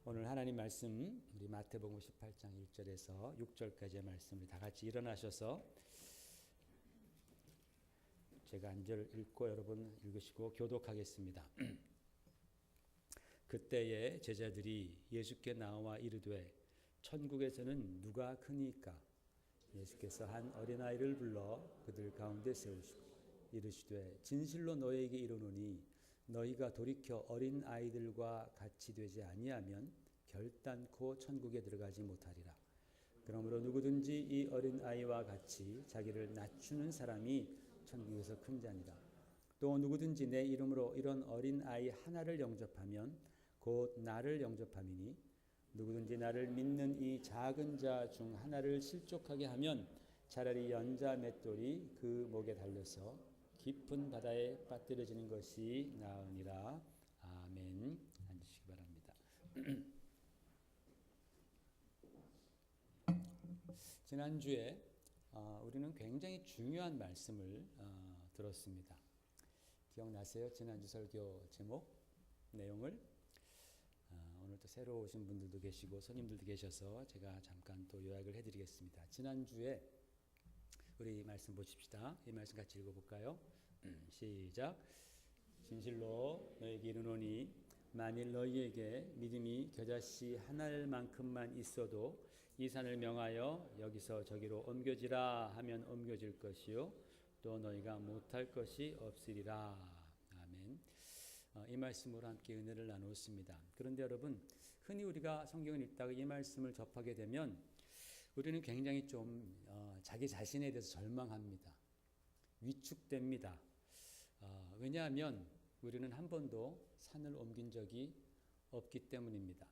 오늘 하나님 말씀 우리 마태복음 18장 1절에서 6절까지의 말씀 우리 다 같이 일어나셔서 제가 한 절 읽고 여러분 읽으시고 교독하겠습니다. 그때에 제자들이 예수께 나와 이르되 천국에서는 누가 크니까? 예수께서 한 어린아이를 불러 그들 가운데 세우시고 이르시되 진실로 너희에게 이르노니 너희가 돌이켜 어린 아이들과 같이 되지 아니하면 결단코 천국에 들어가지 못하리라. 그러므로 누구든지 이 어린 아이와 같이 자기를 낮추는 사람이 천국에서 큰 자니라. 또 누구든지 내 이름으로 이런 어린 아이 하나를 영접하면 곧 나를 영접함이니 누구든지 나를 믿는 이 작은 자 중 하나를 실족하게 하면 차라리 연자 맷돌이 그 목에 달려서 깊은 바다에 빠뜨려지는 것이 나으니라. 아멘. 앉으시기 바랍니다. 지난주에 우리는 굉장히 중요한 말씀을 들었습니다. 기억나세요? 지난주 설교 제목, 내용을? 오늘 또 새로 오신 분들도 계시고 손님들도 계셔서 제가 잠깐 또 요약을 해드리겠습니다. 지난주에 우리 말씀 보십시다. 이 말씀 같이 읽어볼까요? 시작. 진실로 너에게 이르노니 만일 너희에게 믿음이 겨자씨 하나만큼만 있어도 이 산을 명하여 여기서 저기로 옮겨지라 하면 옮겨질 것이요 또 너희가 못할 것이 없으리라. 아멘. 이 말씀으로 함께 은혜를 나누었습니다. 그런데 여러분, 흔히 우리가 성경을 읽다가 이 말씀을 접하게 되면 우리는 굉장히 좀 자기 자신에 대해서 절망합니다. 위축됩니다. 왜냐하면 우리는 한 번도 산을 옮긴 적이 없기 때문입니다.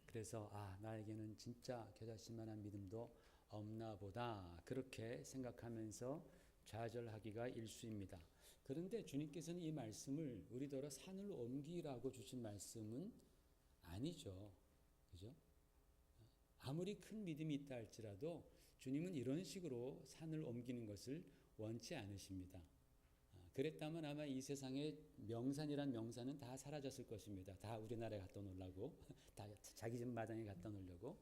그래서 나에게는 진짜 겨자씨만한 믿음도 없나 보다 그렇게 생각하면서 좌절하기가 일쑤입니다. 그런데 주님께서는 이 말씀을 우리더러 산을 옮기라고 주신 말씀은 아니죠. 그죠? 아무리 큰 믿음이 있다 할지라도 주님은 이런 식으로 산을 옮기는 것을 원치 않으십니다. 그랬다면 아마 이 세상에 명산이란 명산은 다 사라졌을 것입니다. 다 우리나라에 갖다 놓으려고, 다 자기 집 마당에 갖다 놓으려고.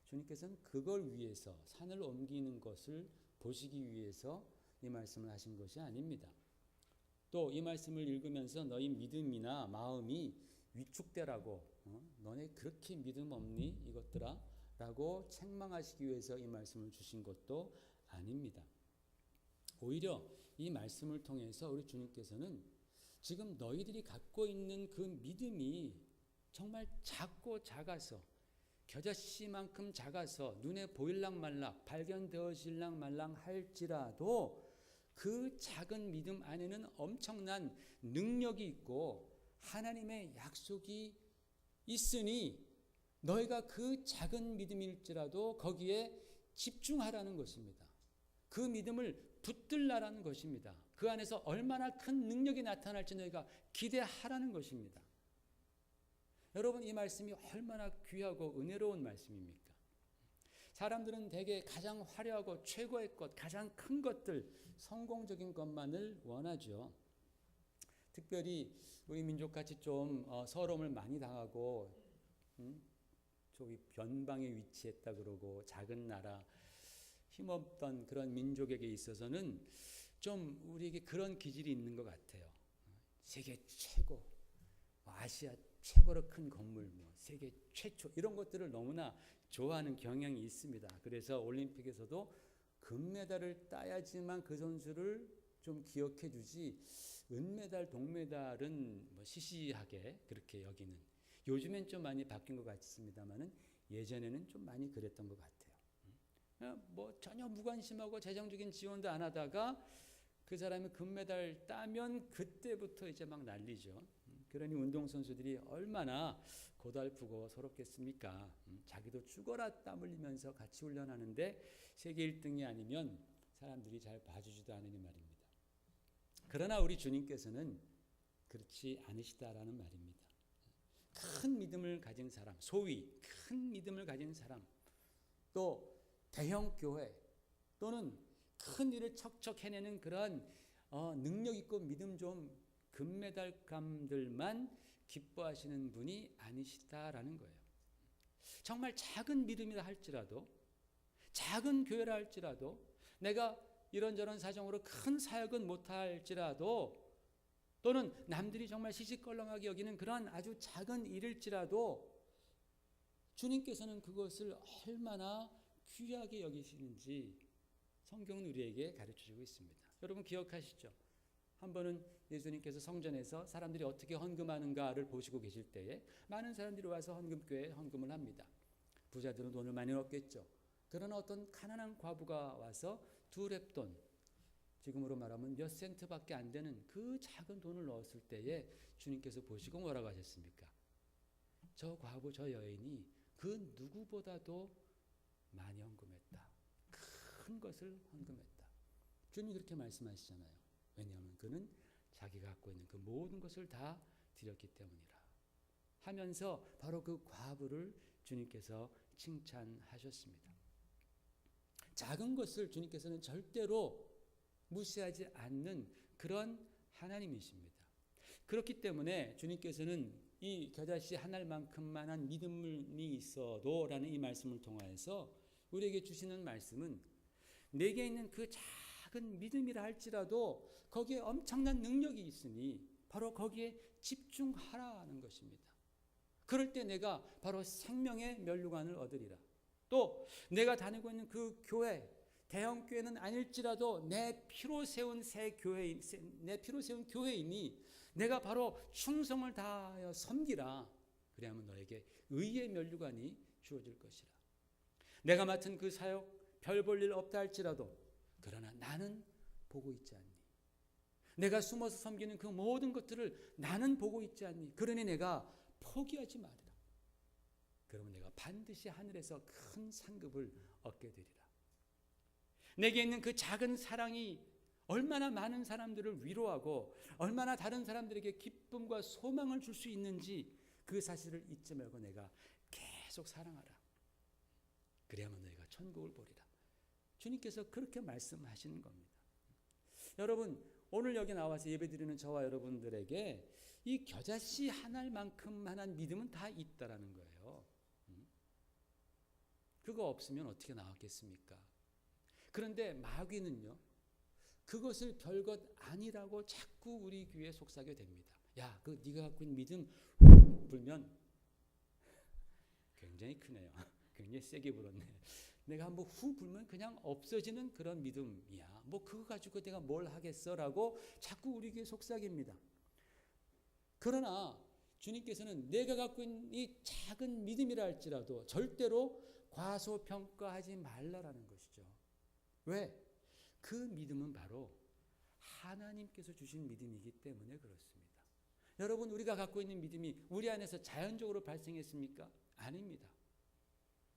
주님께서는 그걸 위해서 산을 옮기는 것을 보시기 위해서 이 말씀을 하신 것이 아닙니다. 또 이 말씀을 읽으면서 너희 믿음이나 마음이 위축되라고, 너네 그렇게 믿음 없니 이것들아? 라고 책망하시기 위해서 이 말씀을 주신 것도 아닙니다. 오히려 이 말씀을 통해서 우리 주님께서는 지금 너희들이 갖고 있는 그 믿음이 정말 작고 작아서 겨자씨만큼 작아서 눈에 보일랑 말랑 발견되어질랑 말랑 할지라도 그 작은 믿음 안에는 엄청난 능력이 있고 하나님의 약속이 있으니 너희가 그 작은 믿음일지라도 거기에 집중하라는 것입니다. 그 믿음을 붙들라라는 것입니다. 그 안에서 얼마나 큰 능력이 나타날지 너희가 기대하라는 것입니다. 여러분, 이 말씀이 얼마나 귀하고 은혜로운 말씀입니까? 사람들은 대개 가장 화려하고 최고의 것, 가장 큰 것들, 성공적인 것만을 원하죠. 특별히 우리 민족같이 좀 서러움을 많이 당하고 저기 변방에 위치했다 그러고 작은 나라, 힘없던 그런 민족에게 있어서는 좀 우리에게 그런 기질이 있는 것 같아요. 세계 최고, 아시아 최고로 큰 건물, 세계 최초 이런 것들을 너무나 좋아하는 경향이 있습니다. 그래서 올림픽에서도 금메달을 따야지만 그 선수를 좀 기억해 주지 은메달, 동메달은 시시하게 그렇게 여기는. 요즘엔 좀 많이 바뀐 것 같습니다만은 예전에는 좀 많이 그랬던 것 같아요. 전혀 무관심하고 재정적인 지원도 안 하다가 그 사람이 금메달 따면 그때부터 이제 막 난리죠. 그러니 운동선수들이 얼마나 고달프고 서럽겠습니까? 자기도 죽어라 땀 흘리면서 같이 훈련하는데 세계 1등이 아니면 사람들이 잘 봐주지도 않으니 말입니다. 그러나 우리 주님께서는 그렇지 않으시다라는 말입니다. 큰 믿음을 가진 사람, 소위 큰 믿음을 가진 사람, 또 대형 교회 또는 큰 일을 척척 해내는 그런 능력 있고 믿음 좀 금메달감들만 기뻐하시는 분이 아니시다라는 거예요. 정말 작은 믿음이라 할지라도, 작은 교회라 할지라도, 내가 이런저런 사정으로 큰 사역은 못할지라도, 또는 남들이 정말 시시껄렁하게 여기는 그런 아주 작은 일일지라도 주님께서는 그것을 얼마나 귀하게 여기시는지 성경은 우리에게 가르쳐주고 있습니다. 여러분 기억하시죠? 한 번은 예수님께서 성전에서 사람들이 어떻게 헌금하는가를 보시고 계실 때에 많은 사람들이 와서 헌금교회에 헌금을 합니다. 부자들은 돈을 많이 넣었겠죠. 그러나 어떤 가난한 과부가 와서 2렙돈, 지금으로 말하면 몇 센트밖에 안 되는 그 작은 돈을 넣었을 때에 주님께서 보시고 뭐라고 하셨습니까? 저 과부, 저 여인이 그 누구보다도 많이 헌금했다. 큰 것을 헌금했다. 주님이 그렇게 말씀하시잖아요. 왜냐하면 그는 자기가 갖고 있는 그 모든 것을 다 드렸기 때문이라 하면서 바로 그 과부를 주님께서 칭찬하셨습니다. 작은 것을 주님께서는 절대로 무시하지 않는 그런 하나님이십니다. 그렇기 때문에 주님께서는 이 겨자씨 한 알만큼만한 믿음이 있어도 라는 이 말씀을 통하여서 우리에게 주시는 말씀은 내게 있는 그 작은 믿음이라 할지라도 거기에 엄청난 능력이 있으니 바로 거기에 집중하라는 것입니다. 그럴 때 내가 바로 생명의 면류관을 얻으리라. 또 내가 다니고 있는 그 교회, 대형 교회는 아닐지라도 내 피로 세운 교회이니 내가 바로 충성을 다하여 섬기라. 그래야만 너에게 의의 면류관이 주어질 것이라. 내가 맡은 그 사역 별 볼 일 없다 할지라도 그러나 나는 보고 있지 않니? 내가 숨어서 섬기는 그 모든 것들을 나는 보고 있지 않니? 그러니 내가 포기하지 말이라. 그러면 내가 반드시 하늘에서 큰 상급을 얻게 되리라. 내게 있는 그 작은 사랑이 얼마나 많은 사람들을 위로하고 얼마나 다른 사람들에게 기쁨과 소망을 줄 수 있는지 그 사실을 잊지 말고 내가 계속 사랑하라. 그래야만 너희가 천국을 보리라. 주님께서 그렇게 말씀하시는 겁니다. 여러분 오늘 여기 나와서 예배드리는 저와 여러분들에게 이 겨자씨 한 알만큼만한 믿음은 다 있다라는 거예요. 그거 없으면 어떻게 나왔겠습니까? 그런데 마귀는요, 그것을 별것 아니라고 자꾸 우리 귀에 속삭여 댑니다. 야, 그 네가 갖고 있는 믿음 후 불면 굉장히 크네요. 굉장히 세게 불었네. 내가 한번 후 불면 그냥 없어지는 그런 믿음이야. 뭐 그거 가지고 내가 뭘 하겠어라고 자꾸 우리 귀에 속삭입니다. 그러나 주님께서는 내가 갖고 있는 이 작은 믿음이라 할지라도 절대로 과소평가하지 말라라는 것이죠. 왜? 그 믿음은 바로 하나님께서 주신 믿음이기 때문에 그렇습니다. 여러분 우리가 갖고 있는 믿음이 우리 안에서 자연적으로 발생했습니까? 아닙니다.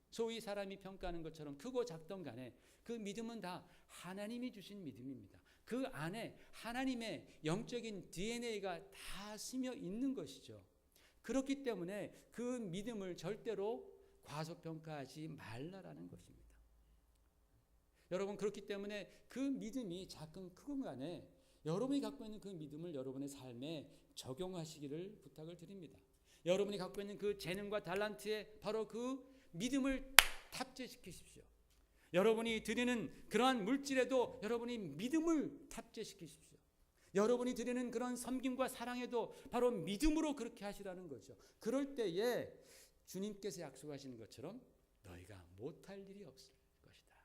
소위 사람이 평가하는 것처럼 크고 작던 간에 그 믿음은 다 하나님이 주신 믿음입니다. 그 안에 하나님의 영적인 DNA가 다 스며 있는 것이죠. 그렇기 때문에 그 믿음을 절대로 과소평가하지 말라라는 것입니다. 여러분 그렇기 때문에 그 믿음이 작건 크건 간에 여러분이 갖고 있는 그 믿음을 여러분의 삶에 적용하시기를 부탁을 드립니다. 여러분이 갖고 있는 그 재능과 달란트에 바로 그 믿음을 탑재시키십시오. 여러분이 드리는 그러한 물질에도 여러분이 믿음을 탑재시키십시오. 여러분이 드리는 그런 섬김과 사랑에도 바로 믿음으로 그렇게 하시라는 거죠. 그럴 때에 주님께서 약속하시는 것처럼 너희가 못할 일이 없을 것이다.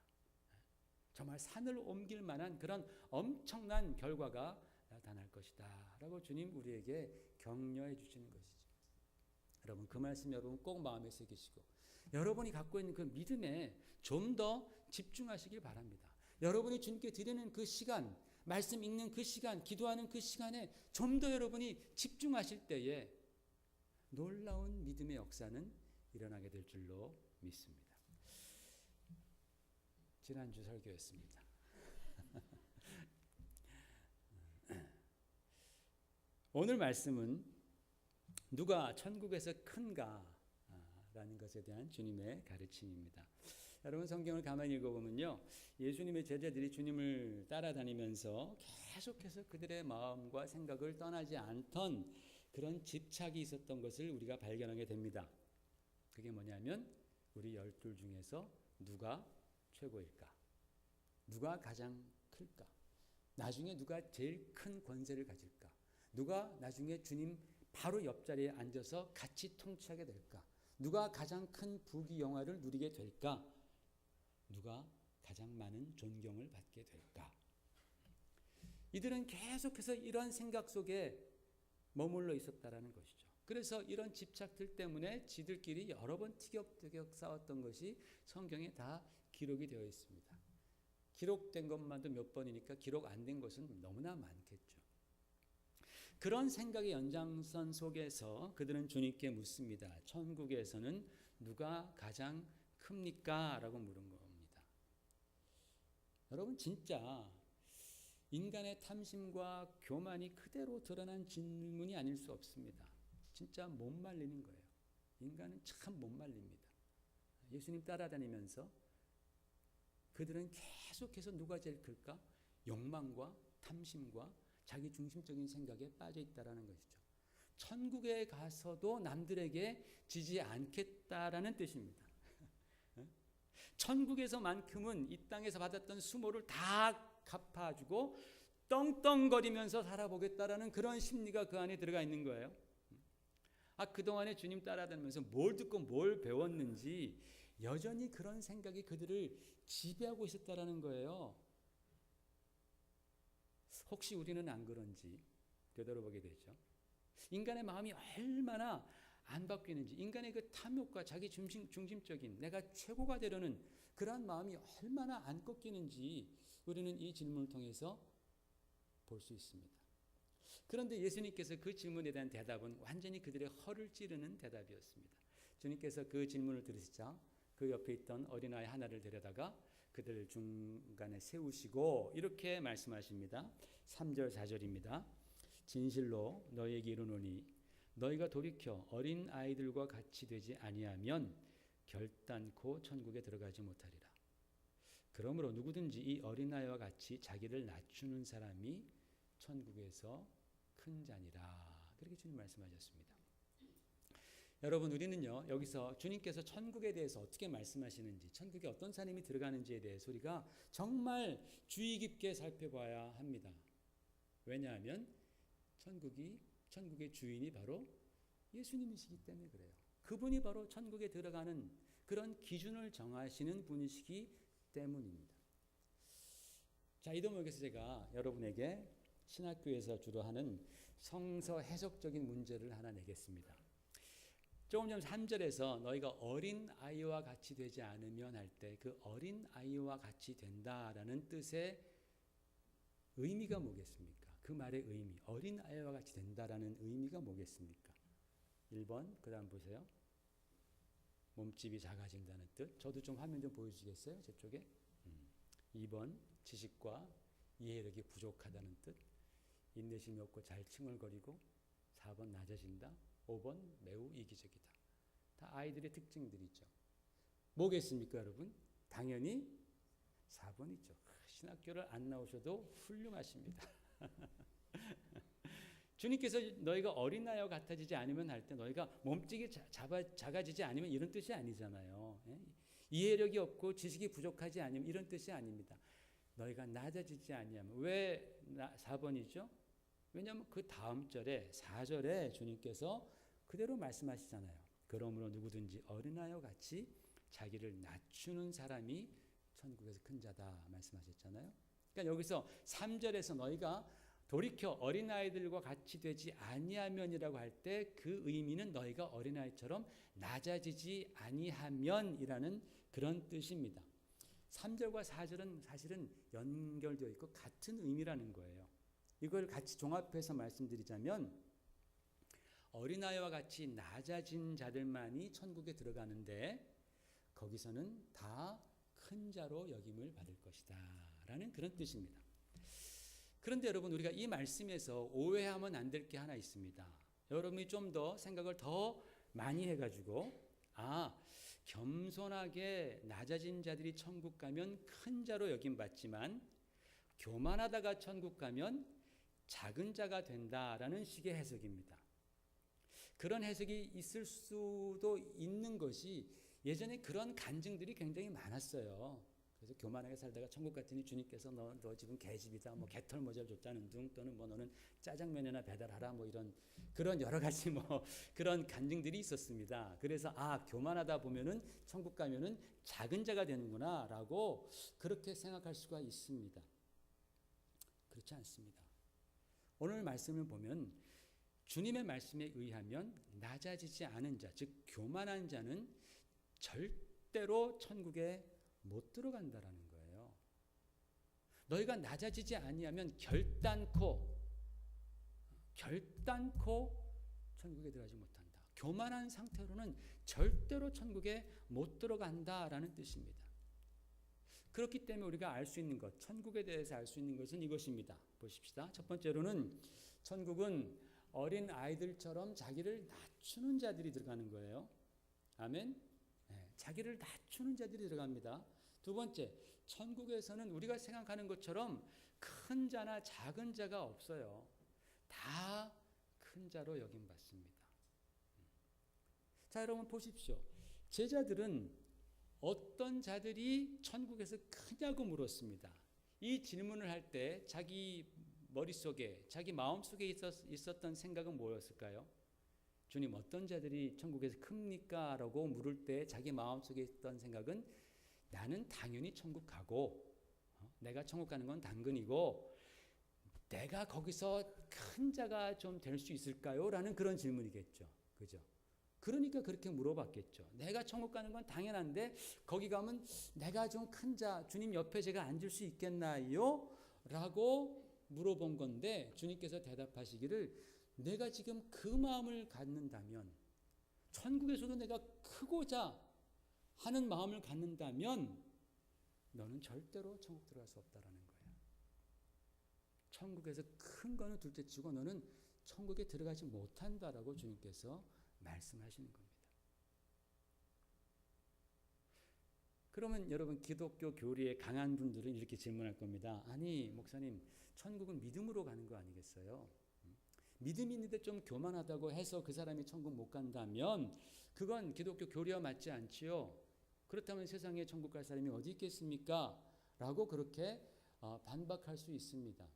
정말 산을 옮길 만한 그런 엄청난 결과가 나타날 것이다 라고 주님 우리에게 격려해 주시는 것이죠. 여러분 그 말씀 여러분 꼭 마음에 새기시고 여러분이 갖고 있는 그 믿음에 좀 더 집중하시길 바랍니다. 여러분이 주님께 드리는 그 시간, 말씀 읽는 그 시간, 기도하는 그 시간에 좀 더 여러분이 집중하실 때에 놀라운 믿음의 역사는 일어나게 될 줄로 믿습니다. 지난주 설교였습니다. 오늘 말씀은 누가 천국에서 큰가? 라는 것에 대한 주님의 가르침입니다. 여러분 성경을 가만히 읽어보면요. 예수님의 제자들이 주님을 따라다니면서 계속해서 그들의 마음과 생각을 떠나지 않던 그런 집착이 있었던 것을 우리가 발견하게 됩니다. 그게 뭐냐면 우리 12 중에서 누가 최고일까? 누가 가장 클까? 나중에 누가 제일 큰 권세를 가질까? 누가 나중에 주님 바로 옆자리에 앉아서 같이 통치하게 될까? 누가 가장 큰 부귀 영화를 누리게 될까? 누가 가장 많은 존경을 받게 될까? 이들은 계속해서 이런 생각 속에 머물러 있었다라는 것이죠. 그래서 이런 집착들 때문에 지들끼리 여러 번 티격태격 싸웠던 것이 성경에 다 기록이 되어 있습니다. 기록된 것만도 몇 번이니까 기록 안 된 것은 너무나 많겠죠. 그런 생각의 연장선 속에서 그들은 주님께 묻습니다. 천국에서는 누가 가장 큽니까? 라고 물은 겁니다. 여러분, 진짜 인간의 탐심과 교만이 그대로 드러난 질문이 아닐 수 없습니다. 진짜 못 말리는 거예요. 인간은 참 못 말립니다. 예수님 따라다니면서 그들은 계속해서 누가 제일 클까? 욕망과 탐심과 자기 중심적인 생각에 빠져 있다라는 것이죠. 천국에 가서도 남들에게 지지 않겠다라는 뜻입니다. 천국에서만큼은 이 땅에서 받았던 수모를 다 갚아주고 떵떵거리면서 살아보겠다라는 그런 심리가 그 안에 들어가 있는 거예요. 그동안에 주님 따라다니면서 뭘 듣고 뭘 배웠는지 여전히 그런 생각이 그들을 지배하고 있었다라는 거예요. 혹시 우리는 안 그런지 되돌아보게 되죠. 인간의 마음이 얼마나 안 바뀌는지, 인간의 그 탐욕과 자기 중심적인 내가 최고가 되려는 그러한 마음이 얼마나 안 꺾이는지 우리는 이 질문을 통해서 볼 수 있습니다. 그런데 예수님께서 그 질문에 대한 대답은 완전히 그들의 허를 찌르는 대답이었습니다. 주님께서 그 질문을 들으시자 그 옆에 있던 어린아이 하나를 데려다가 그들 중간에 세우시고 이렇게 말씀하십니다. 3절 4절입니다. 진실로 너희에게 이르노니 너희가 돌이켜 어린 아이들과 같이 되지 아니하면 결단코 천국에 들어가지 못하리라. 그러므로 누구든지 이 어린아이와 같이 자기를 낮추는 사람이 천국에서 큰 자니라. 그렇게 주님 말씀하셨습니다. 여러분, 우리는요 여기서 주님께서 천국에 대해서 어떻게 말씀하시는지, 천국에 어떤 사람이 들어가는지에 대해서 우리가 정말 주의 깊게 살펴봐야 합니다. 왜냐하면 천국의 주인이 바로 예수님이시기 때문에 그래요. 그분이 바로 천국에 들어가는 그런 기준을 정하시는 분이시기 때문입니다. 자, 이 대목에서 제가 여러분에게 신학교에서 주로 하는 성서 해석적인 문제를 하나 내겠습니다. 조금 전 3절에서 너희가 어린 아이와 같이 되지 않으면 할 때 그 어린 아이와 같이 된다라는 뜻의 의미가 뭐겠습니까? 그 말의 의미, 어린 아이와 같이 된다라는 의미가 뭐겠습니까? 1번, 그 다음 보세요. 몸집이 작아진다는 뜻. 저도 좀 화면 좀 보여주시겠어요? 저쪽에. 2번, 지식과 이해력이 부족하다는 뜻. 인내심이 없고 잘 칭얼거리고. 4번, 낮아진다. 5번, 매우 이기적이다. 다 아이들의 특징들이죠. 뭐겠습니까, 여러분? 당연히 4번이죠. 신학교를 안 나오셔도 훌륭하십니다. 주님께서 너희가 어린아이와 같아지지 않으면 할 때 너희가 몸집이 작아지지 않으면 이런 뜻이 아니잖아요. 이해력이 없고 지식이 부족하지 않으면 이런 뜻이 아닙니다. 너희가 낮아지지 아니하면. 왜 4번이죠? 왜냐하면 그 다음 절에 4절에 주님께서 그대로 말씀하시잖아요. 그러므로 누구든지 어린아이와 같이 자기를 낮추는 사람이 천국에서 큰 자다 말씀하셨잖아요. 그러니까 여기서 3절에서 너희가 돌이켜 어린아이들과 같이 되지 아니하면이라고 할 때 그 의미는 너희가 어린아이처럼 낮아지지 아니하면이라는 그런 뜻입니다. 3절과 4절은 사실은 연결되어 있고 같은 의미라는 거예요. 이걸 같이 종합해서 말씀드리자면 어린아이와 같이 낮아진 자들만이 천국에 들어가는데 거기서는 다 큰 자로 여김을 받을 것이다 라는 그런 뜻입니다. 그런데 여러분, 우리가 이 말씀에서 오해하면 안 될 게 하나 있습니다. 여러분이 좀 더 생각을 더 많이 해가지고 겸손하게 낮아진 자들이 천국 가면 큰 자로 여김받지만 교만하다가 천국 가면 작은 자가 된다라는 식의 해석입니다. 그런 해석이 있을 수도 있는 것이 예전에 그런 간증들이 굉장히 많았어요. 그래서 교만하게 살다가 천국 갔더니 주님께서 너 지금 개집이다, 뭐 개털 모자를 줬다는 둥, 또는 뭐 너는 짜장면이나 배달하라, 뭐 이런 그런 여러 가지 뭐 그런 간증들이 있었습니다. 그래서 교만하다 보면은 천국 가면은 작은 자가 되는구나라고 그렇게 생각할 수가 있습니다. 그렇지 않습니다. 오늘 말씀을 보면 주님의 말씀에 의하면 낮아지지 않은 자, 즉 교만한 자는 절대로 천국에 못 들어간다라는 거예요. 너희가 낮아지지 아니하면 결단코 천국에 들어가지 못한다. 교만한 상태로는 절대로 천국에 못 들어간다라는 뜻입니다. 그렇기 때문에 우리가 알 수 있는 것, 천국에 대해서 알 수 있는 것은 이것입니다. 보십시다. 첫 번째로는 천국은 어린 아이들처럼 자기를 낮추는 자들이 들어가는 거예요. 아멘. 자기를 낮추는 자들이 들어갑니다. 두 번째, 천국에서는 우리가 생각하는 것처럼 큰 자나 작은 자가 없어요. 다 큰 자로 여김받습니다. 자, 여러분 보십시오. 제자들은 어떤 자들이 천국에서 크냐고 물었습니다. 이 질문을 할 때 자기 머릿속에, 자기 마음속에 있었던 생각은 뭐였을까요? 주님, 어떤 자들이 천국에서 큽니까? 라고 물을 때 자기 마음속에 있던 생각은 나는 당연히 천국 가고 내가 천국 가는 건 당근이고 내가 거기서 큰 자가 좀 될 수 있을까요? 라는 그런 질문이겠죠. 그죠? 그러니까 그렇게 물어봤겠죠. 내가 천국 가는 건 당연한데 거기 가면 내가 좀 큰 자, 주님 옆에 제가 앉을 수 있겠나요? 라고 물어본 건데 주님께서 대답하시기를 내가 지금 그 마음을 갖는다면 천국에서도 내가 크고자 하는 마음을 갖는다면 너는 절대로 천국 들어갈 수 없다라는 거예요. 천국에서 큰 거는 둘째치고 너는 천국에 들어가지 못한다라고 주님께서 말씀하시는 겁니다. 그러면 여러분 기독교 교리에 강한 분들은 이렇게 질문할 겁니다. 아니 목사님, 천국은 믿음으로 가는 거 아니겠어요? 믿음이 있는데 좀 교만하다고 해서 그 사람이 천국 못 간다면 그건 기독교 교리와 맞지 않지요. 그렇다면 세상에 천국 갈 사람이 어디 있겠습니까? 라고 그렇게 반박할 수 있습니다.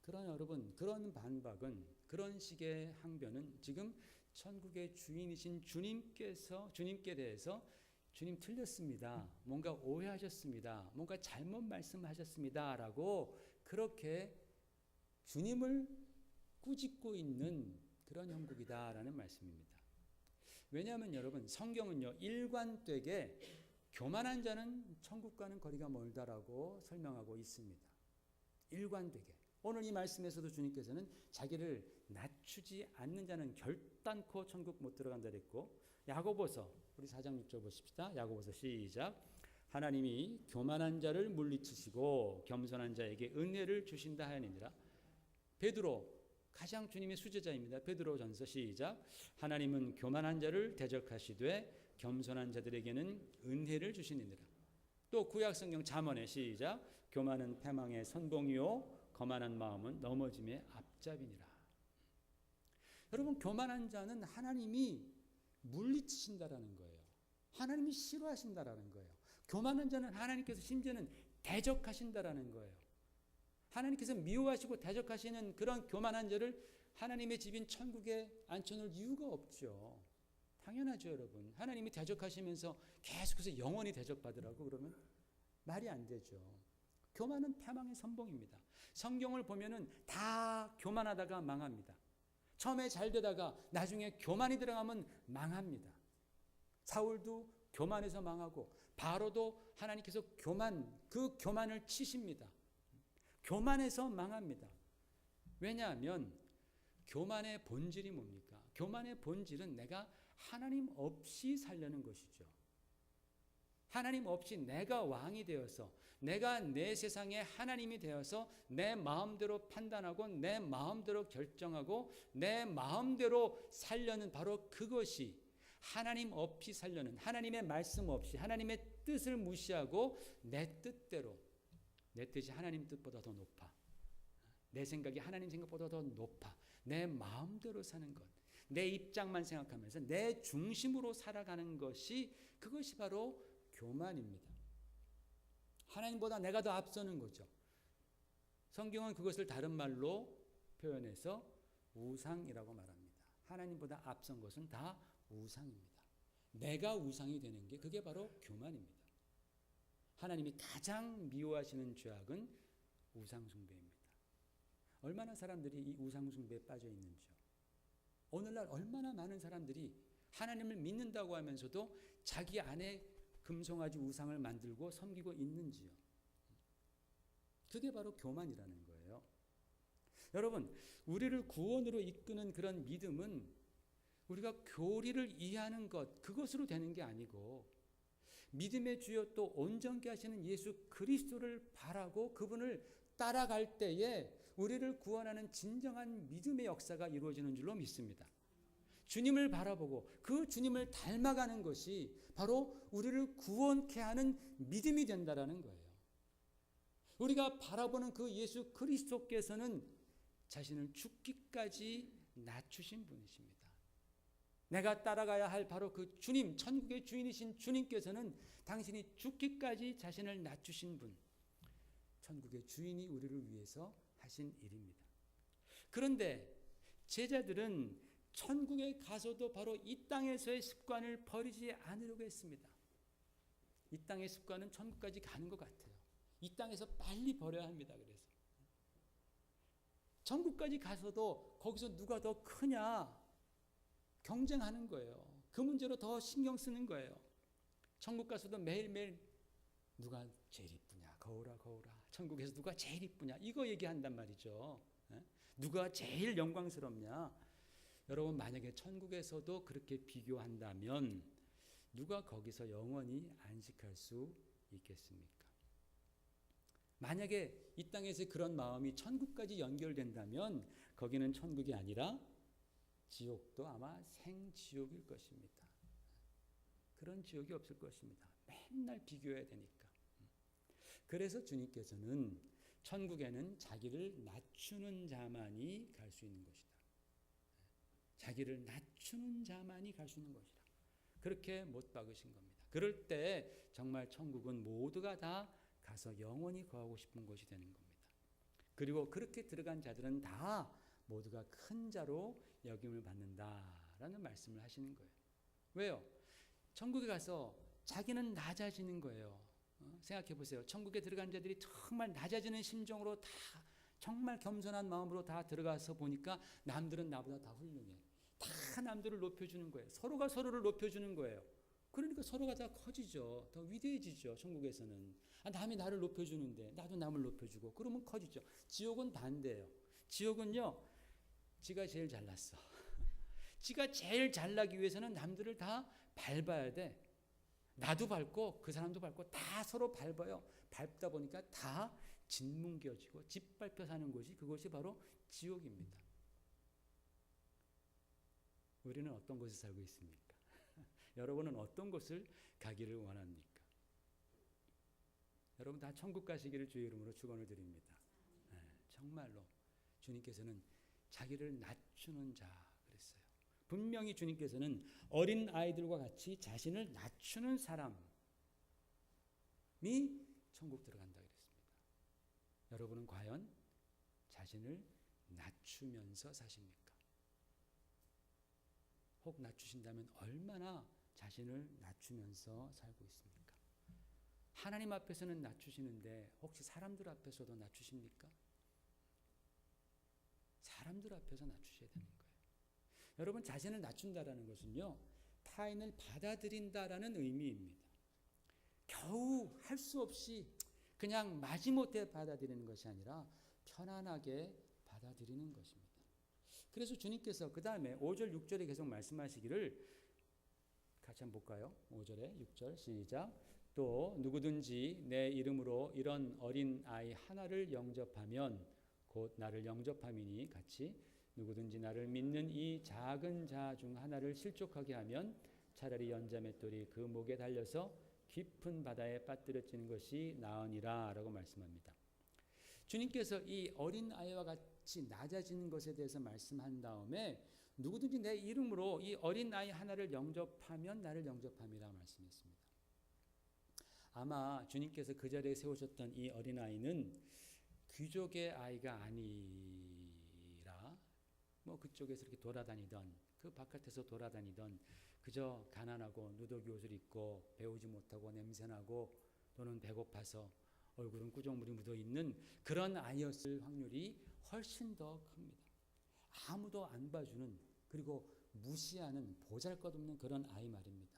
그러나 여러분, 그런 반박은, 그런 식의 항변은 지금 천국의 주인이신 주님께 대해서 주님 틀렸습니다. 뭔가 오해하셨습니다. 뭔가 잘못 말씀하셨습니다. 라고 그렇게 주님을 꾸짖고 있는 그런 형국이다라는 말씀입니다. 왜냐하면 여러분, 성경은요, 일관되게 교만한 자는 천국과는 거리가 멀다라고 설명하고 있습니다. 일관되게. 오늘 이 말씀에서도 주님께서는 자기를 낮추지 않는 자는 결단코 천국 못 들어간다 그랬고, 야고보서 우리 4장 6절 보십시다. 야고보서 시작. 하나님이 교만한 자를 물리치시고 겸손한 자에게 은혜를 주신다 하였느니라. 베드로, 가장 주님의 수제자입니다. 베드로전서 시작. 하나님은 교만한 자를 대적하시되 겸손한 자들에게는 은혜를 주시느니라. 또 구약성경 잠언에 시작. 교만은 패망의 선봉이요 거만한 마음은 넘어짐의 앞잡이니라. 여러분, 교만한 자는 하나님이 물리치신다라는 거예요. 하나님이 싫어하신다라는 거예요. 교만한 자는 하나님께서 심지어는 대적하신다라는 거예요. 하나님께서 미워하시고 대적하시는 그런 교만한 자를 하나님의 집인 천국에 앉혀놓을 이유가 없죠. 당연하죠, 여러분. 하나님이 대적하시면서 계속해서 영원히 대적받으라고 그러면 말이 안 되죠. 교만은 패망의 선봉입니다. 성경을 보면은 다 교만하다가 망합니다. 처음에 잘 되다가 나중에 교만이 들어가면 망합니다. 사울도 교만해서 망하고 바로도 하나님께서 그 교만을 치십니다. 교만해서 망합니다. 왜냐하면 교만의 본질이 뭡니까? 교만의 본질은 내가 하나님 없이 살려는 것이죠. 하나님 없이 내가 왕이 되어서 내가 내 세상에 하나님이 되어서 내 마음대로 판단하고 내 마음대로 결정하고 내 마음대로 살려는 바로 그것이 하나님 없이 살려는, 하나님의 말씀 없이 하나님의 뜻을 무시하고 내 뜻대로, 내 뜻이 하나님 뜻보다 더 높아, 내 생각이 하나님 생각보다 더 높아, 내 마음대로 사는 것, 내 입장만 생각하면서 내 중심으로 살아가는 것이 그것이 바로 교만입니다. 하나님보다 내가 더 앞서는 거죠. 성경은 그것을 다른 말로 표현해서 우상이라고 말합니다. 하나님보다 앞선 것은 다 우상입니다. 내가 우상이 되는 게 그게 바로 교만입니다. 하나님이 가장 미워하시는 죄악은 우상숭배입니다. 얼마나 사람들이 이 우상숭배에 빠져 있는지요. 오늘날 얼마나 많은 사람들이 하나님을 믿는다고 하면서도 자기 안에 금송아지 우상을 만들고 섬기고 있는지요. 그게 바로 교만이라는 거예요. 여러분, 우리를 구원으로 이끄는 그런 믿음은 우리가 교리를 이해하는 것, 그것으로 되는 게 아니고 믿음의 주요 또 온전케 하시는 예수 그리스도를 바라고 그분을 따라갈 때에 우리를 구원하는 진정한 믿음의 역사가 이루어지는 줄로 믿습니다. 주님을 바라보고 그 주님을 닮아가는 것이 바로 우리를 구원케 하는 믿음이 된다라는 거예요. 우리가 바라보는 그 예수 그리스도께서는 자신을 죽기까지 낮추신 분이십니다. 내가 따라가야 할 바로 그 주님, 천국의 주인이신 주님께서는 당신이 죽기까지 자신을 낮추신 분, 천국의 주인이 우리를 위해서 하신 일입니다. 그런데 제자들은 천국에 가서도 바로 이 땅에서의 습관을 버리지 않으려고 했습니다. 이 땅의 습관은 천국까지 가는 것 같아요. 이 땅에서 빨리 버려야 합니다. 그래서 천국까지 가서도 거기서 누가 더 크냐 경쟁하는 거예요. 그 문제로 더 신경 쓰는 거예요. 천국 가서도 매일매일 누가 제일 이쁘냐, 거울아 거울아, 천국에서 누가 제일 이쁘냐, 이거 얘기한단 말이죠. 누가 제일 영광스럽냐. 여러분, 만약에 천국에서도 그렇게 비교한다면 누가 거기서 영원히 안식할 수 있겠습니까? 만약에 이 땅에서 그런 마음이 천국까지 연결된다면 거기는 천국이 아니라 지옥도 아마 생지옥일 것입니다. 그런 지옥이 없을 것입니다. 맨날 비교해야 되니까. 그래서 주님께서는 천국에는 자기를 낮추는 자만이 갈 수 있는 것이다. 자기를 낮추는 자만이 갈 수 있는 것이다. 그렇게 못 박으신 겁니다. 그럴 때 정말 천국은 모두가 다 가서 영원히 거하고 싶은 곳이 되는 겁니다. 그리고 그렇게 들어간 자들은 다 모두가 큰 자로 여김을 받는다라는 말씀을 하시는 거예요. 왜요? 천국에 가서 자기는 낮아지는 거예요. 생각해 보세요. 천국에 들어간 자들이 정말 낮아지는 심정으로 다 정말 겸손한 마음으로 다 들어가서 보니까 남들은 나보다 다 훌륭해. 다 남들을 높여주는 거예요. 서로가 서로를 높여주는 거예요. 그러니까 서로가 다 커지죠. 더 위대해지죠. 천국에서는. 남이 나를 높여주는데 나도 남을 높여주고 그러면 커지죠. 지옥은 반대예요. 지옥은요, 지가 제일 잘났어. 지가 제일 잘나기 위해서는 남들을 다 밟아야 돼. 나도 밟고 그 사람도 밟고 다 서로 밟아요. 밟다 보니까 다 짓뭉겨지고 짓밟혀 사는 곳이 그것이 바로 지옥입니다. 우리는 어떤 곳에 살고 있습니까? 여러분은 어떤 곳을 가기를 원합니까? 여러분 다 천국 가시기를 주의 이름으로 축원을 드립니다. 정말로 주님께서는 자기를 낮추는 자 그랬어요. 분명히 주님께서는 어린 아이들과 같이 자신을 낮추는 사람이 천국 들어간다 그랬습니다. 여러분은 과연 자신을 낮추면서 사십니까? 혹 낮추신다면 얼마나 자신을 낮추면서 살고 있습니까? 하나님 앞에서는 낮추시는데 혹시 사람들 앞에서도 낮추십니까? 사람들 앞에서 낮추셔야 되는 거예요. 여러분, 자신을 낮춘다라는 것은요, 타인을 받아들인다라는 의미입니다. 겨우 할 수 없이 그냥 마지못해 받아들이는 것이 아니라 편안하게 받아들이는 것입니다. 그래서 주님께서 그 다음에 5절 6절에 계속 말씀하시기를 같이 한번 볼까요? 5절에 6절 시작. 또 누구든지 내 이름으로 이런 어린 아이 하나를 영접하면 곧 나를 영접함이니 같이 누구든지 나를 믿는 이 작은 자 중 하나를 실족하게 하면 차라리 연자 맷돌이 그 목에 달려서 깊은 바다에 빠뜨려지는 것이 나으니라 라고 말씀합니다. 주님께서 이 어린 아이와 같이 낮아지는 것에 대해서 말씀한 다음에 누구든지 내 이름으로 이 어린 아이 하나를 영접하면 나를 영접함이라 말씀했습니다. 아마 주님께서 그 자리에 세우셨던 이 어린아이는 귀족의 아이가 아니라 뭐 그쪽에서 이렇게 돌아다니던, 그 바깥에서 돌아다니던, 그저 가난하고 누더기 옷을 입고 배우지 못하고 냄새나고 또는 배고파서 얼굴은 꾸정물이 묻어있는 그런 아이였을 확률이 훨씬 더 큽니다. 아무도 안 봐주는, 그리고 무시하는, 보잘것없는 그런 아이 말입니다.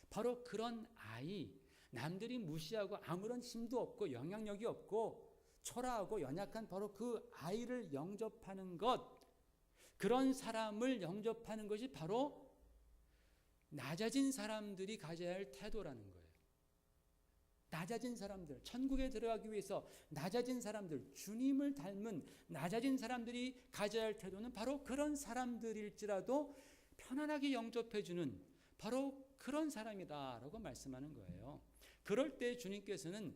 바로 그런 아이, 남들이 무시하고 아무런 힘도 없고 영향력이 없고 초라하고 연약한 바로 그 아이를 영접하는 것, 그런 사람을 영접하는 것이 바로 낮아진 사람들이 가져야 할 태도라는 거예요. 낮아진 사람들, 천국에 들어가기 위해서 낮아진 사람들, 주님을 닮은 낮아진 사람들이 가져야 할 태도는 바로 그런 사람들일지라도 편안하게 영접해주는 바로 그런 사람이다라고 말씀하는 거예요. 그럴 때 주님께서는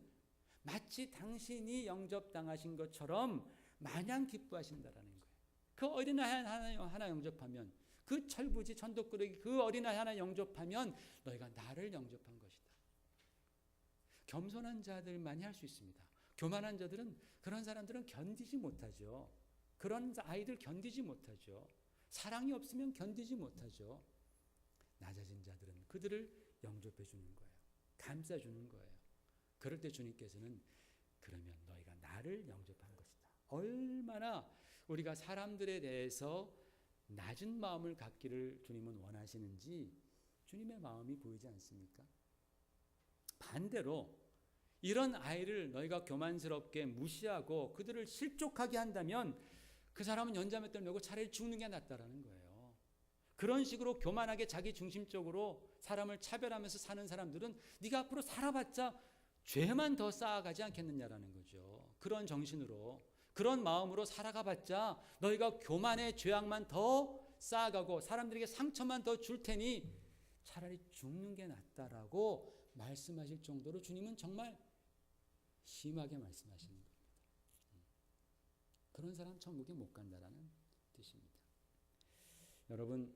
마치 당신이 영접당하신 것처럼 마냥 기뻐하신다라는 거예요. 그 어린아이 하나 영접하면, 그 철부지 천덕꾸러기 그 어린아이 하나 영접하면 너희가 나를 영접한 것이다. 겸손한 자들만이 할 수 있습니다. 교만한 자들은, 그런 사람들은 견디지 못하죠. 그런 아이들 견디지 못하죠. 사랑이 없으면 견디지 못하죠. 낮아진 자들은 그들을 영접해 주는 거예요. 감싸 주는 거예요. 그럴 때 주님께서는 그러면 너희가 나를 영접한 것이다. 얼마나 우리가 사람들에 대해서 낮은 마음을 갖기를 주님은 원하시는지 주님의 마음이 보이지 않습니까? 반대로 이런 아이를 너희가 교만스럽게 무시하고 그들을 실족하게 한다면 그 사람은 연자맷돌 메고 차라리 죽는 게 낫다라는 거예요. 그런 식으로 교만하게 자기 중심적으로 사람을 차별하면서 사는 사람들은 네가 앞으로 살아봤자 죄만 더 쌓아가지 않겠느냐라는 거죠. 그런 정신으로, 그런 마음으로 살아가봤자 너희가 교만의 죄악만 더 쌓아가고 사람들에게 상처만 더 줄 테니 차라리 죽는 게 낫다라고 말씀하실 정도로 주님은 정말 심하게 말씀하시는 겁니다. 그런 사람 천국에 못 간다라는 뜻입니다. 여러분,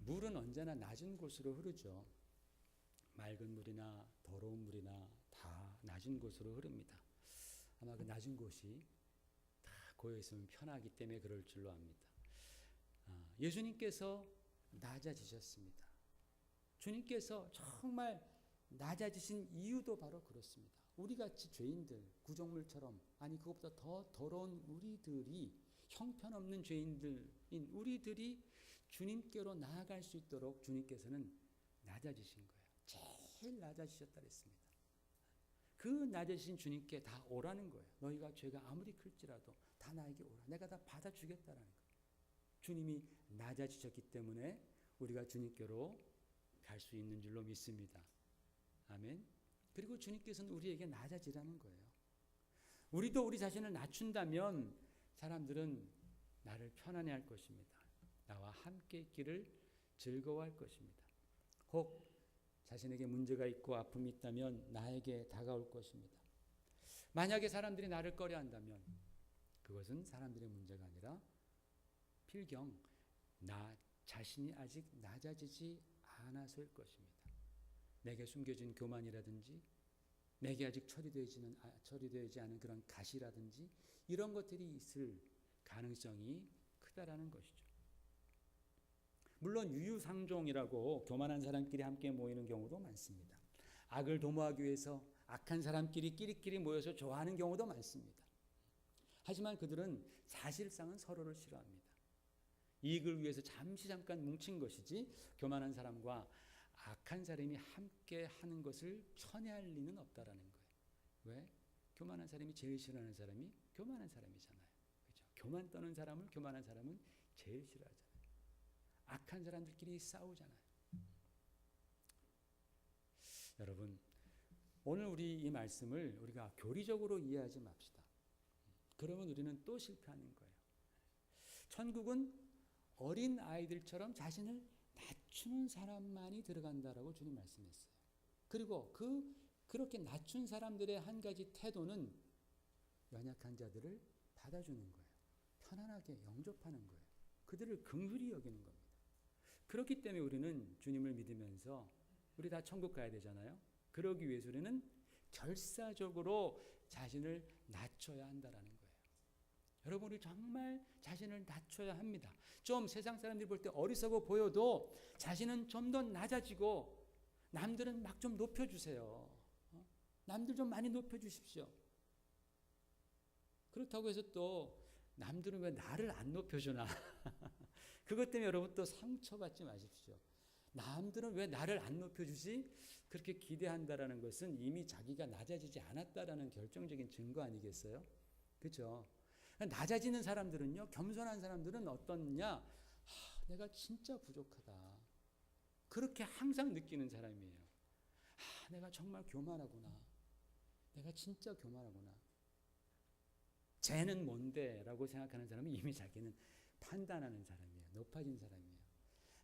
물은 언제나 낮은 곳으로 흐르죠. 맑은 물이나 더러운 물이나 다 낮은 곳으로 흐릅니다. 아마 그 낮은 곳이 다 고여있으면 편하기 때문에 그럴 줄로 압니다. 예수님께서 낮아지셨습니다. 주님께서 정말 낮아지신 이유도 바로 그렇습니다. 우리같이 죄인들, 구정물처럼, 아니 그것보다 더 더러운 우리들이, 형편없는 죄인들인 우리들이 주님께로 나아갈 수 있도록 주님께서는 낮아지신 거예요. 제일 낮아지셨다 그랬습니다. 그 낮아지신 주님께 다 오라는 거예요. 너희가 죄가 아무리 클지라도 다 나에게 오라. 내가 다 받아주겠다라는 거예요. 주님이 낮아지셨기 때문에 우리가 주님께로 갈 수 있는 줄로 믿습니다. 아멘. 그리고 주님께서는 우리에게 낮아지라는 거예요. 우리도 우리 자신을 낮춘다면 사람들은 나를 편안해할 것입니다. 나와 함께 있기를 즐거워할 것입니다. 혹 자신에게 문제가 있고 아픔이 있다면 나에게 다가올 것입니다. 만약에 사람들이 나를 꺼려한다면 그것은 사람들의 문제가 아니라 필경 나 자신이 아직 낮아지지 않아서일 것입니다. 내게 숨겨진 교만이라든지 내게 아직 처리되지 않은 그런 가시라든지 이런 것들이 있을 가능성이 크다라는 것이죠. 물론 유유상종이라고 교만한 사람끼리 함께 모이는 경우도 많습니다. 악을 도모하기 위해서 악한 사람끼리 끼리끼리 모여서 좋아하는 경우도 많습니다. 하지만 그들은 사실상은 서로를 싫어합니다. 이익을 위해서 잠깐 뭉친 것이지 교만한 사람과 악한 사람이 함께 하는 것을 편애할 리는 없다라는 거예요. 왜? 교만한 사람이 제일 싫어하는 사람이 교만한 사람이잖아요. 그렇죠? 교만 떠는 사람을 교만한 사람은 제일 싫어하잖아요. 악한 사람들끼리 싸우잖아요. 여러분, 오늘 우리 이 말씀을 우리가 교리적으로 이해하지 맙시다. 그러면 우리는 또 실패하는 거예요. 천국은 어린 아이들처럼 자신을 낮추는 사람만이 들어간다라고 주님 말씀했어요. 그리고 그렇게 낮춘 사람들의 한 가지 태도는 연약한 자들을 받아주는 거예요. 편안하게 영접하는 거예요. 그들을 긍휼히 여기는 겁니다. 그렇기 때문에 우리는 주님을 믿으면서 우리 다 천국 가야 되잖아요. 그러기 위해서 우리는 결사적으로 자신을 낮춰야 한다라는 거예요. 여러분, 우리 정말 자신을 낮춰야 합니다. 좀 세상 사람들이 볼 때 어리석어 보여도 자신은 좀 더 낮아지고 남들은 막 좀 높여주세요. 남들 좀 많이 높여주십시오. 그렇다고 해서 또 남들은 왜 나를 안 높여주나. 그것 때문에 여러분 또 상처받지 마십시오. 남들은 왜 나를 안 높여주지? 그렇게 기대한다라는 것은 이미 자기가 낮아지지 않았다라는 결정적인 증거 아니겠어요? 그렇죠? 낮아지는 사람들은요, 겸손한 사람들은 어떻냐? 내가 진짜 부족하다. 그렇게 항상 느끼는 사람이에요. 내가 정말 교만하구나. 내가 진짜 교만하구나. 쟤는 뭔데? 라고 생각하는 사람은 이미 자기는 판단하는 사람이에요. 높아진 사람이에요.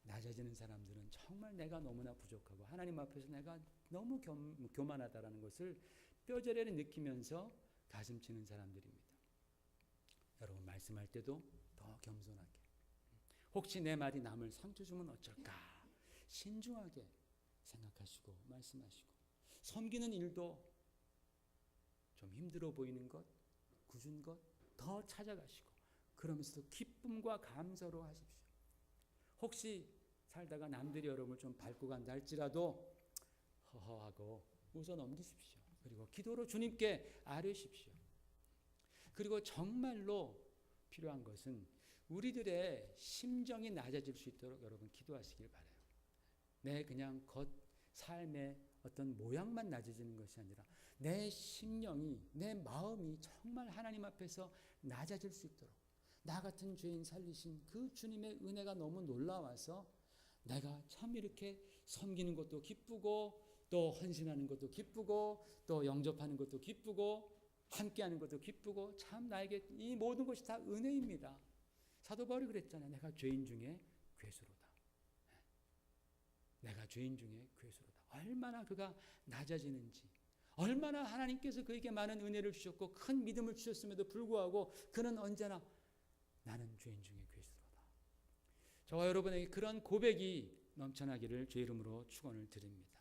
낮아지는 사람들은 정말 내가 너무나 부족하고 하나님 앞에서 내가 너무 교만하다라는 것을 뼈저리게 느끼면서 가슴 치는 사람들입니다. 여러분, 말씀할 때도 더 겸손하게. 혹시 내 말이 남을 상처 주면 어쩔까? 신중하게 생각하시고 말씀하시고, 섬기는 일도 좀 힘들어 보이는 것, 굳은 것 더 찾아가시고, 그러면서도 기쁨과 감사로 하십시오. 혹시 살다가 남들이 여러분을 좀 밟고 간다 할지라도 허허하고 웃어 넘기십시오. 그리고 기도로 주님께 아뢰십시오. 그리고 정말로 필요한 것은 우리들의 심정이 낮아질 수 있도록 여러분 기도하시길 바라요. 내 그냥 겉 삶의 어떤 모양만 낮아지는 것이 아니라 내 심령이, 내 마음이 정말 하나님 앞에서 낮아질 수 있도록, 나 같은 죄인 살리신 그 주님의 은혜가 너무 놀라워서 내가 참 이렇게 섬기는 것도 기쁘고 또 헌신하는 것도 기쁘고 또 영접하는 것도 기쁘고 함께하는 것도 기쁘고, 참 나에게 이 모든 것이 다 은혜입니다. 사도 바울이 그랬잖아요. 내가 죄인 중에 괴수로다. 내가 죄인 중에 괴수로다. 얼마나 그가 낮아지는지, 얼마나 하나님께서 그에게 많은 은혜를 주셨고 큰 믿음을 주셨음에도 불구하고 그는 언제나 나는 죄인 중에 괴수로다. 저와 여러분에게 그런 고백이 넘쳐나기를 주의 이름으로 축원을 드립니다.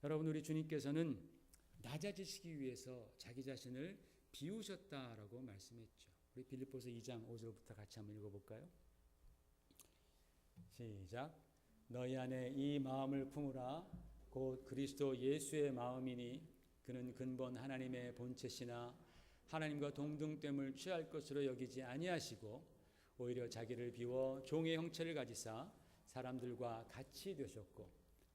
여러분, 우리 주님께서는 낮아지시기 위해서 자기 자신을 비우셨다라고 말씀했죠. 우리 빌립보서 2장 5절부터 같이 한번 읽어볼까요? 시작. 너희 안에 이 마음을 품으라. 곧 그리스도 예수의 마음이니 그는 근본 하나님의 본체시나 하나님과 동등됨을 취할 것으로 여기지 아니하시고 오히려 자기를 비워 종의 형체를 가지사 사람들과 같이 되셨고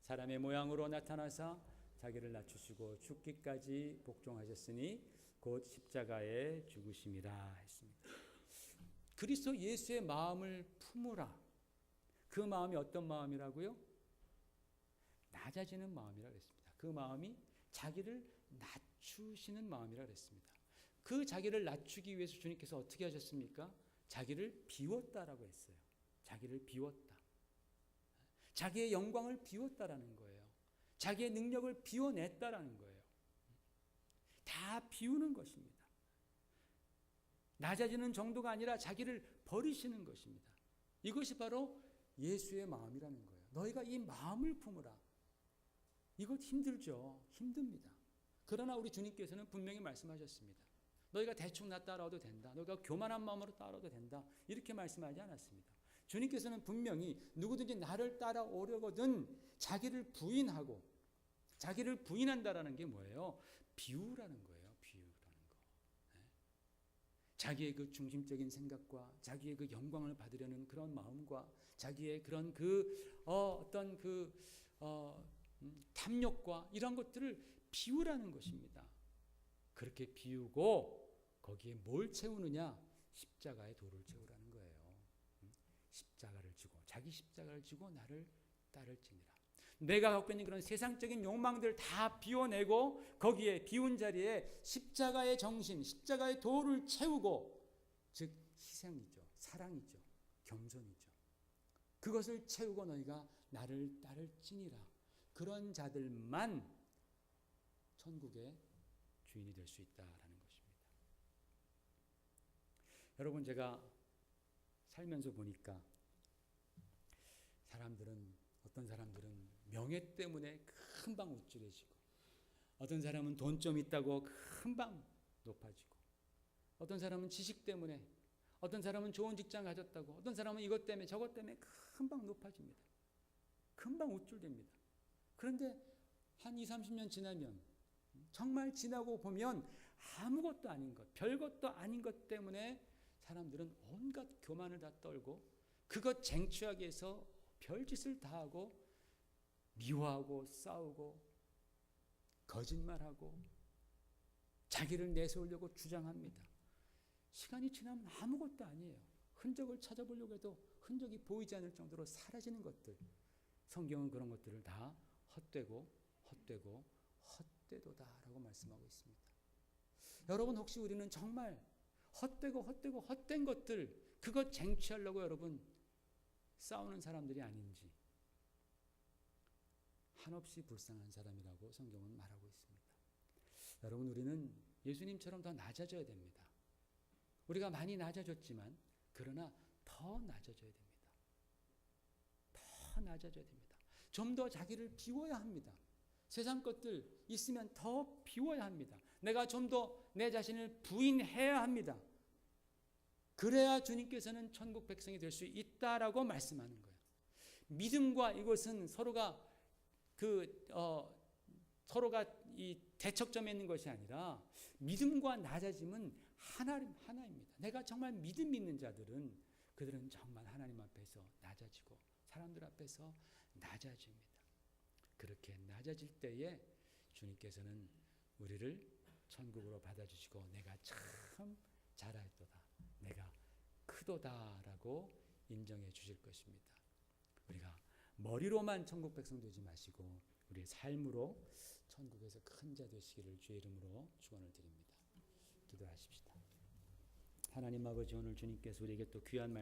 사람의 모양으로 나타나사 자기를 낮추시고 죽기까지 복종하셨으니 곧 십자가에 죽으심이라 했습니다. 그리스도 예수의 마음을 품으라. 그 마음이 어떤 마음이라고요? 낮아지는 마음이라고 했습니다. 그 마음이 자기를 낮추시는 마음이라고 했습니다. 그 자기를 낮추기 위해서 주님께서 어떻게 하셨습니까? 자기를 비웠다라고 했어요. 자기를 비웠다. 자기의 영광을 비웠다라는 거예요. 자기의 능력을 비워냈다라는 거예요. 다 비우는 것입니다. 낮아지는 정도가 아니라 자기를 버리시는 것입니다. 이것이 바로 예수의 마음이라는 거예요. 너희가 이 마음을 품으라. 이것 힘들죠. 힘듭니다. 그러나 우리 주님께서는 분명히 말씀하셨습니다. 너희가 대충 나 따라와도 된다. 너희가 교만한 마음으로 따라와도 된다. 이렇게 말씀하지 않았습니다. 주님께서는 분명히 누구든지 나를 따라오려거든 자기를 부인하고, 자기를 부인한다라는 게 뭐예요? 비우라는 거예요. 비우라는 거. 네. 자기의 그 중심적인 생각과 자기의 그 영광을 받으려는 그런 마음과 자기의 그런 어떤 탐욕과 이런 것들을 비우라는 것입니다. 그렇게 비우고 거기에 뭘 채우느냐? 십자가의 도를 채우라는 거예요. 십자가를 지고, 자기 십자가를 지고 나를 따를지니라. 내가 갖고 있는 그런 세상적인 욕망들 다 비워내고 거기에 비운 자리에 십자가의 정신, 십자가의 도를 채우고, 즉 희생이죠, 사랑이죠, 겸손이죠. 그것을 채우고 너희가 나를 따를지니라. 그런 자들만 천국의 주인이 될 수 있다라는 것입니다. 여러분, 제가 살면서 보니까 어떤 사람들은 명예 때문에 금방 우쭐해지고, 어떤 사람은 돈 좀 있다고 금방 높아지고, 어떤 사람은 지식 때문에, 어떤 사람은 좋은 직장 가졌다고, 어떤 사람은 이것 때문에 저것 때문에 금방 높아집니다. 금방 우쭐댑니다. 그런데 한 20, 30년 지나면, 정말 지나고 보면 아무것도 아닌 것, 별것도 아닌 것 때문에 사람들은 온갖 교만을 다 떨고 그것 쟁취하기 위해서 별짓을 다 하고 미워하고 싸우고 거짓말하고 자기를 내세우려고 주장합니다. 시간이 지나면 아무것도 아니에요. 흔적을 찾아보려고 해도 흔적이 보이지 않을 정도로 사라지는 것들. 성경은 그런 것들을 다 헛되도다라고 말씀하고 있습니다. 여러분, 혹시 우리는 정말 헛된 것들, 그것 쟁취하려고 여러분 싸우는 사람들이 아닌지, 한없이 불쌍한 사람이라고 성경은 말하고 있습니다. 여러분, 우리는 예수님처럼 더 낮아져야 됩니다. 우리가 많이 낮아졌지만 그러나 더 낮아져야 됩니다. 더 낮아져야 됩니다. 좀 더 자기를 비워야 합니다. 세상 것들 있으면 더 비워야 합니다. 내가 좀 더 내 자신을 부인해야 합니다. 그래야 주님께서는 천국 백성이 될 수 있다라고 말씀하는 거예요. 믿음과 이것은 서로가 이 대척점에 있는 것이 아니라 믿음과 낮아짐은 하나입니다. 내가 정말 믿음 있는 자들은 그들은 정말 하나님 앞에서 낮아지고 사람들 앞에서 낮아집니다. 그렇게 낮아질 때에 주님께서는 우리를 천국으로 받아주시고 내가 참 잘하였도다, 내가 크도다라고 인정해 주실 것입니다. 우리가 머리로만 천국 백성 되지 마시고 우리의 삶으로 천국에서 큰 자 되시기를 주의 이름으로 축원을 드립니다. 기도하십시다. 하나님 아버지, 오늘 주님께서 우리에게 또 귀한 말씀